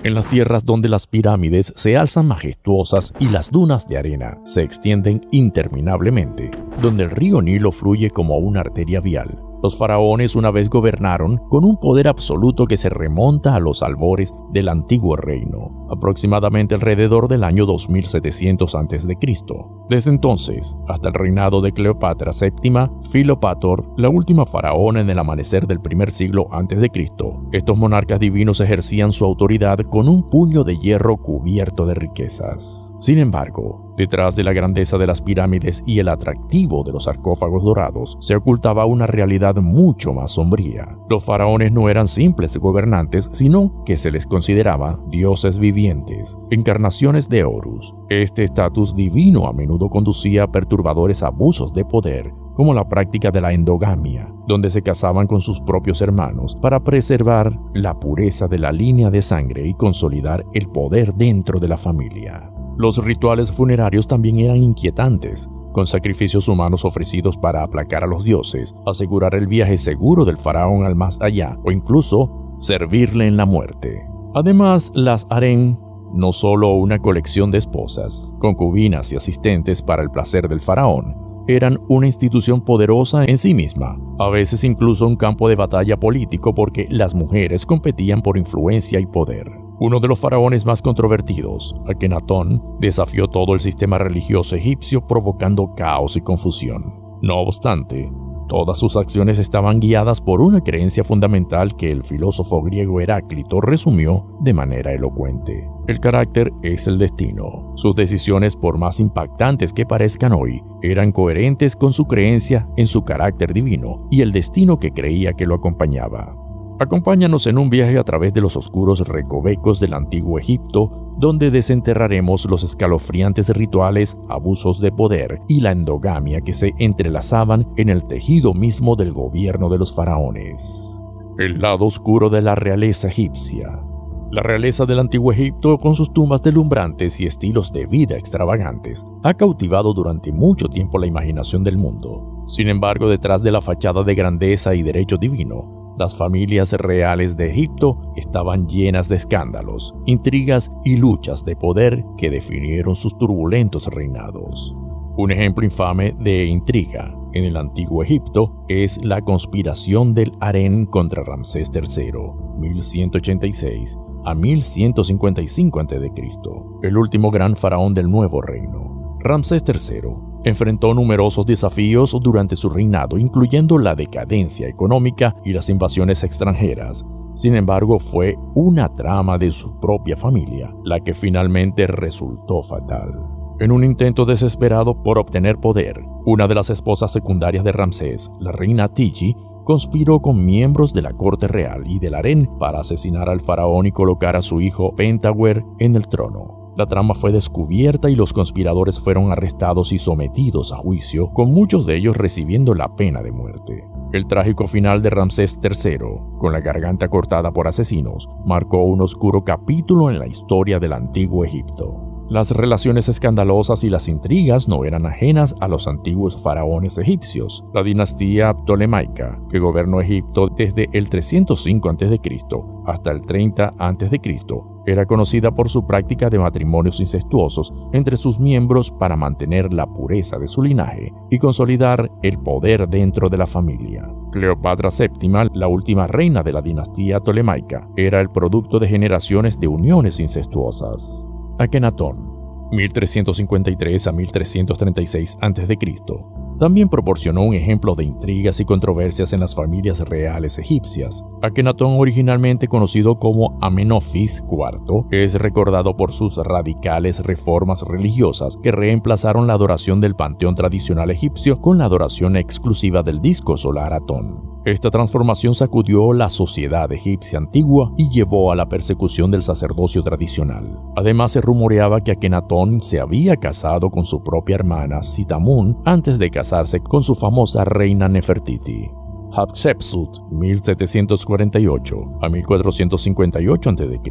En las tierras donde las pirámides se alzan majestuosas y las dunas de arena se extienden interminablemente, donde el río Nilo fluye como una arteria vial, los faraones una vez gobernaron con un poder absoluto que se remonta a los albores del antiguo reino, aproximadamente alrededor del año 2700 a.C. Desde entonces, hasta el reinado de Cleopatra VII, Filopator, la última faraona en el amanecer del primer siglo a.C., estos monarcas divinos ejercían su autoridad con un puño de hierro cubierto de riquezas. Sin embargo, detrás de la grandeza de las pirámides y el atractivo de los sarcófagos dorados, se ocultaba una realidad mucho más sombría. Los faraones no eran simples gobernantes, sino que se les consideraba dioses vivientes, encarnaciones de Horus. Este estatus divino a menudo conducía a perturbadores abusos de poder, como la práctica de la endogamia, donde se casaban con sus propios hermanos para preservar la pureza de la línea de sangre y consolidar el poder dentro de la familia. Los rituales funerarios también eran inquietantes, con sacrificios humanos ofrecidos para aplacar a los dioses, asegurar el viaje seguro del faraón al más allá o incluso servirle en la muerte. Además, las harén, no solo una colección de esposas, concubinas y asistentes para el placer del faraón, eran una institución poderosa en sí misma, a veces incluso un campo de batalla político porque las mujeres competían por influencia y poder. Uno de los faraones más controvertidos, Akenatón, desafió todo el sistema religioso egipcio provocando caos y confusión. No obstante, todas sus acciones estaban guiadas por una creencia fundamental que el filósofo griego Heráclito resumió de manera elocuente. El carácter es el destino. Sus decisiones, por más impactantes que parezcan hoy, eran coherentes con su creencia en su carácter divino y el destino que creía que lo acompañaba. Acompáñanos en un viaje a través de los oscuros recovecos del antiguo Egipto, donde desenterraremos los escalofriantes rituales, abusos de poder y la endogamia que se entrelazaban en el tejido mismo del gobierno de los faraones. El lado oscuro de la realeza egipcia. La realeza del antiguo Egipto, con sus tumbas deslumbrantes y estilos de vida extravagantes, ha cautivado durante mucho tiempo la imaginación del mundo. Sin embargo, detrás de la fachada de grandeza y derecho divino, las familias reales de Egipto estaban llenas de escándalos, intrigas y luchas de poder que definieron sus turbulentos reinados. Un ejemplo infame de intriga en el antiguo Egipto es la conspiración del harén contra Ramsés III, 1186 a 1155 a.C., el último gran faraón del nuevo reino. Ramsés III enfrentó numerosos desafíos durante su reinado, incluyendo la decadencia económica y las invasiones extranjeras. Sin embargo, fue una trama de su propia familia la que finalmente resultó fatal. En un intento desesperado por obtener poder, una de las esposas secundarias de Ramsés, la reina Tigi, conspiró con miembros de la corte real y del harén para asesinar al faraón y colocar a su hijo Pentawer en el trono. La trama fue descubierta y los conspiradores fueron arrestados y sometidos a juicio, con muchos de ellos recibiendo la pena de muerte. El trágico final de Ramsés III, con la garganta cortada por asesinos, marcó un oscuro capítulo en la historia del antiguo Egipto. Las relaciones escandalosas y las intrigas no eran ajenas a los antiguos faraones egipcios. La dinastía ptolemaica, que gobernó Egipto desde el 305 a.C. hasta el 30 a.C., era conocida por su práctica de matrimonios incestuosos entre sus miembros para mantener la pureza de su linaje y consolidar el poder dentro de la familia. Cleopatra VII, la última reina de la dinastía ptolemaica, era el producto de generaciones de uniones incestuosas. Akenatón, 1353 a 1336 a.C., también proporcionó un ejemplo de intrigas y controversias en las familias reales egipcias. Akenatón, originalmente conocido como Amenofis IV, es recordado por sus radicales reformas religiosas que reemplazaron la adoración del panteón tradicional egipcio con la adoración exclusiva del disco solar Atón. Esta transformación sacudió la sociedad egipcia antigua y llevó a la persecución del sacerdocio tradicional. Además, se rumoreaba que Akenatón se había casado con su propia hermana Sitamun antes de casarse con su famosa reina Nefertiti. Hatshepsut, 1748 a 1458 a.C.,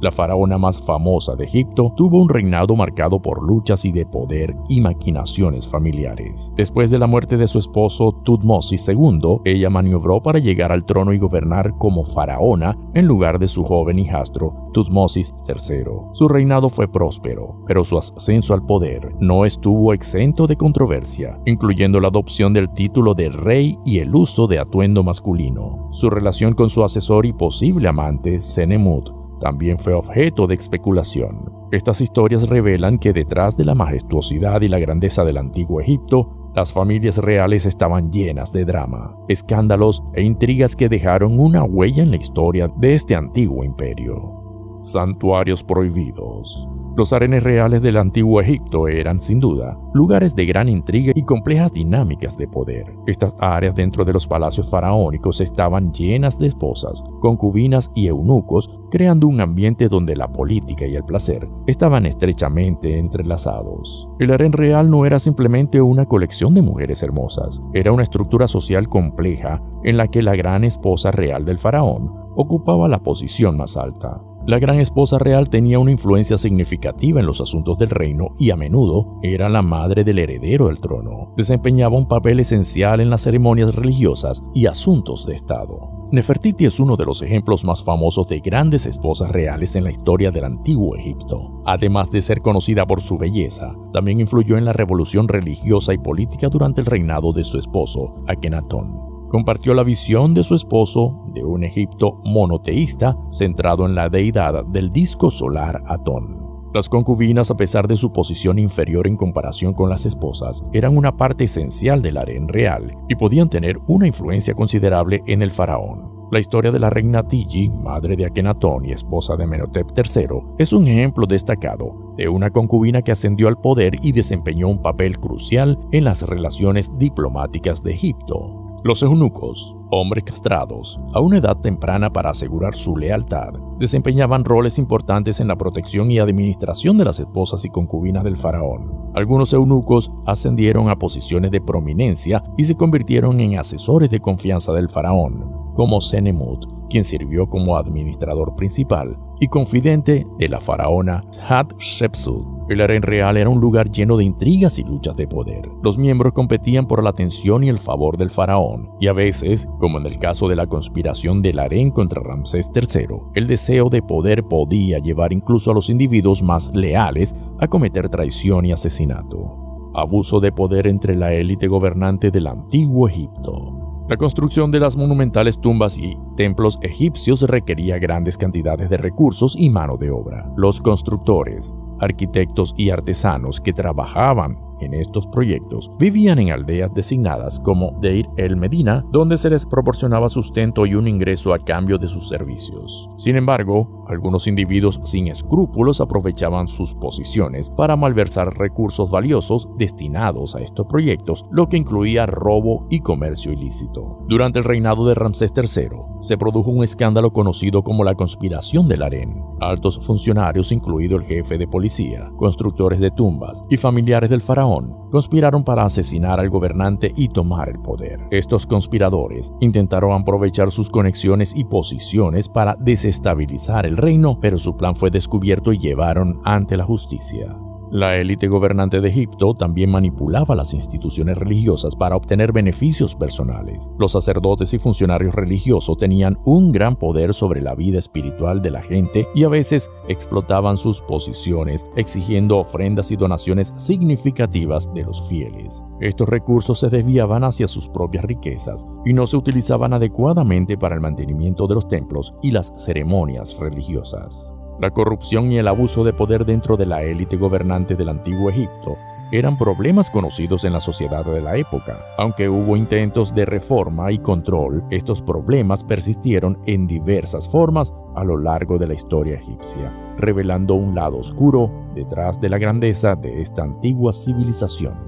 la faraona más famosa de Egipto, tuvo un reinado marcado por luchas y de poder y maquinaciones familiares. Después de la muerte de su esposo Tutmosis II, ella maniobró para llegar al trono y gobernar como faraona en lugar de su joven hijastro Tutmosis III. Su reinado fue próspero, pero su ascenso al poder no estuvo exento de controversia, incluyendo la adopción del título de rey y el uso de atuendo masculino. Su relación con su asesor y posible amante, Senemut, también fue objeto de especulación. Estas historias revelan que detrás de la majestuosidad y la grandeza del antiguo Egipto, las familias reales estaban llenas de drama, escándalos e intrigas que dejaron una huella en la historia de este antiguo imperio. Santuarios prohibidos. Los harenes reales del antiguo Egipto eran, sin duda, lugares de gran intriga y complejas dinámicas de poder. Estas áreas dentro de los palacios faraónicos estaban llenas de esposas, concubinas y eunucos, creando un ambiente donde la política y el placer estaban estrechamente entrelazados. El harén real no era simplemente una colección de mujeres hermosas, era una estructura social compleja en la que la gran esposa real del faraón ocupaba la posición más alta. La gran esposa real tenía una influencia significativa en los asuntos del reino y a menudo era la madre del heredero del trono. Desempeñaba un papel esencial en las ceremonias religiosas y asuntos de Estado. Nefertiti es uno de los ejemplos más famosos de grandes esposas reales en la historia del antiguo Egipto. Además de ser conocida por su belleza, también influyó en la revolución religiosa y política durante el reinado de su esposo, Akenatón. Compartió la visión de su esposo de un Egipto monoteísta centrado en la deidad del disco solar Atón. Las concubinas, a pesar de su posición inferior en comparación con las esposas, eran una parte esencial del harén real y podían tener una influencia considerable en el faraón. La historia de la reina Tigi, madre de Akenatón y esposa de Amenhotep III, es un ejemplo destacado de una concubina que ascendió al poder y desempeñó un papel crucial en las relaciones diplomáticas de Egipto. Los eunucos, hombres castrados, a una edad temprana para asegurar su lealtad, desempeñaban roles importantes en la protección y administración de las esposas y concubinas del faraón. Algunos eunucos ascendieron a posiciones de prominencia y se convirtieron en asesores de confianza del faraón, como Senemut, quien sirvió como administrador principal y confidente de la faraona Hatshepsut. El harén real era un lugar lleno de intrigas y luchas de poder. Los miembros competían por la atención y el favor del faraón, y a veces, como en el caso de la conspiración del harén contra Ramsés III, el deseo de poder podía llevar incluso a los individuos más leales a cometer traición y asesinato. Abuso de poder entre la élite gobernante del antiguo Egipto. La construcción de las monumentales tumbas y templos egipcios requería grandes cantidades de recursos y mano de obra. Los constructores, arquitectos y artesanos que trabajaban en estos proyectos vivían en aldeas designadas como Deir el Medina, donde se les proporcionaba sustento y un ingreso a cambio de sus servicios. Sin embargo, algunos individuos sin escrúpulos aprovechaban sus posiciones para malversar recursos valiosos destinados a estos proyectos, lo que incluía robo y comercio ilícito. Durante el reinado de Ramsés III, se produjo un escándalo conocido como la conspiración del harén. Altos funcionarios, incluido el jefe de policía, constructores de tumbas y familiares del faraón, conspiraron para asesinar al gobernante y tomar el poder. Estos conspiradores intentaron aprovechar sus conexiones y posiciones para desestabilizar el reino, pero su plan fue descubierto y llevaron ante la justicia. La élite gobernante de Egipto también manipulaba las instituciones religiosas para obtener beneficios personales. Los sacerdotes y funcionarios religiosos tenían un gran poder sobre la vida espiritual de la gente y a veces explotaban sus posiciones, exigiendo ofrendas y donaciones significativas de los fieles. Estos recursos se desviaban hacia sus propias riquezas y no se utilizaban adecuadamente para el mantenimiento de los templos y las ceremonias religiosas. La corrupción y el abuso de poder dentro de la élite gobernante del antiguo Egipto eran problemas conocidos en la sociedad de la época. Aunque hubo intentos de reforma y control, estos problemas persistieron en diversas formas a lo largo de la historia egipcia, revelando un lado oscuro detrás de la grandeza de esta antigua civilización.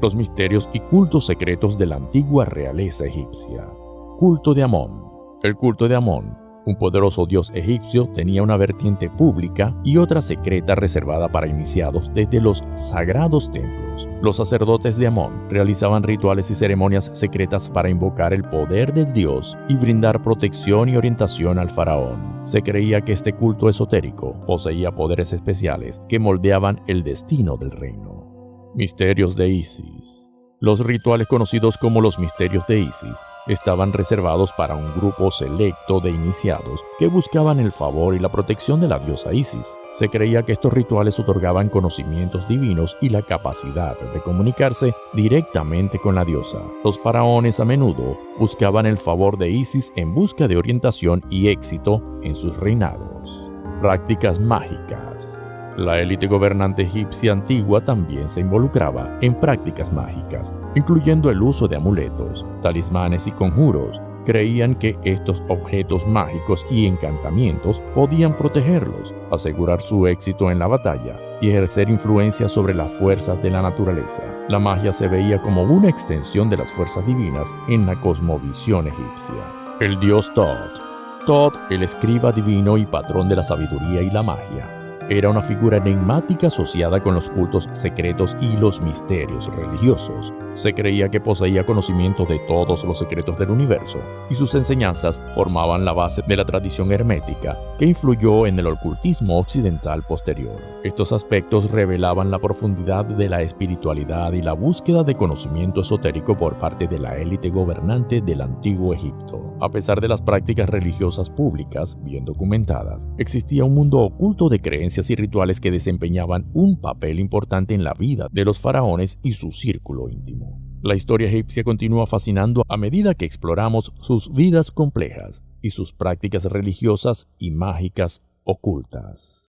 Los misterios y cultos secretos de la antigua realeza egipcia. Culto de Amón. El culto de Amón Un poderoso dios egipcio tenía una vertiente pública y otra secreta reservada para iniciados desde los sagrados templos. Los sacerdotes de Amón realizaban rituales y ceremonias secretas para invocar el poder del dios y brindar protección y orientación al faraón. Se creía que este culto esotérico poseía poderes especiales que moldeaban el destino del reino. Misterios de Isis. Los rituales conocidos como los misterios de Isis estaban reservados para un grupo selecto de iniciados que buscaban el favor y la protección de la diosa Isis. Se creía que estos rituales otorgaban conocimientos divinos y la capacidad de comunicarse directamente con la diosa. Los faraones a menudo buscaban el favor de Isis en busca de orientación y éxito en sus reinados. Prácticas mágicas. La élite gobernante egipcia antigua también se involucraba en prácticas mágicas, incluyendo el uso de amuletos, talismanes y conjuros. Creían que estos objetos mágicos y encantamientos podían protegerlos, asegurar su éxito en la batalla y ejercer influencia sobre las fuerzas de la naturaleza. La magia se veía como una extensión de las fuerzas divinas en la cosmovisión egipcia. El dios Thoth. Thoth, el escriba divino y patrón de la sabiduría y la magia, era una figura enigmática asociada con los cultos secretos y los misterios religiosos. Se creía que poseía conocimiento de todos los secretos del universo, y sus enseñanzas formaban la base de la tradición hermética que influyó en el ocultismo occidental posterior. Estos aspectos revelaban la profundidad de la espiritualidad y la búsqueda de conocimiento esotérico por parte de la élite gobernante del antiguo Egipto. A pesar de las prácticas religiosas públicas bien documentadas, existía un mundo oculto de creencias y rituales que desempeñaban un papel importante en la vida de los faraones y su círculo íntimo. La historia egipcia continúa fascinando a medida que exploramos sus vidas complejas y sus prácticas religiosas y mágicas ocultas.